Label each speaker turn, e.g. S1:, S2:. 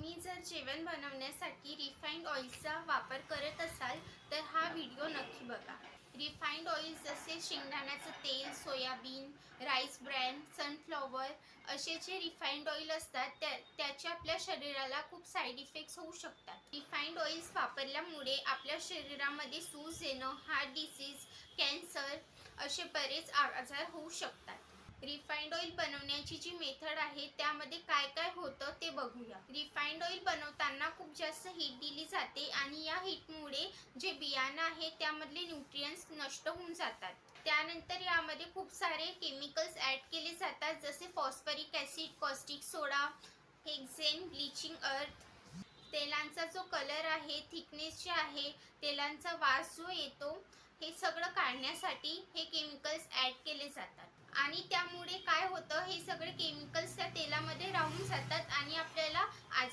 S1: तुम्ही जर जेवण बनवण्यासाठी रिफाइंड ऑइलचा वापर करत असाल तर हा व्हिडिओ नक्की बघा. रिफाइंड ऑइल जसे शेंगदाण्याचं तेल, सोयाबीन, राईस ब्रॅन, सनफ्लॉवर असे जे रिफाइंड ऑइल असतात त्याचे आपल्या शरीराला खूप साईड इफेक्ट्स होऊ शकतात. रिफाइंड ऑइल्स वापरल्यामुळे आपल्या शरीरामध्ये सूज येणं, हार्ट डिसीज, कॅन्सर असे बरेच आजार होऊ शकतात. रिफाइंड ऑइल बनवण्याची जी मेथड आहे त्यामध्ये काय काय होतं ते बघूया. रिफाइंड ऑइल बनवताना खूप जास्त हीट दिली जाते आणि या हीटमुळे जे बियाणं आहे त्यामधले न्यूट्रिएंट्स नष्ट होऊन जातात. त्यानंतर यामध्ये खूप सारे केमिकल्स ॲड केले जातात, जसे फॉस्फरिक ॲसिड, कॉस्टिक सोडा, हेक्सेन, ब्लीचिंग अर्थ. तेलांचा जो कलर आहे, थिकनेस जे आहे, तेलांचा वास जो येतो, हे सगळं काढण्यासाठी हे केमिकल्स ॲड केले जातात आणि त्यामुळे काय होतं, हे सगळे केमिकल्स त्या तेलामध्ये राहून जातात आणि आपल्याला आजार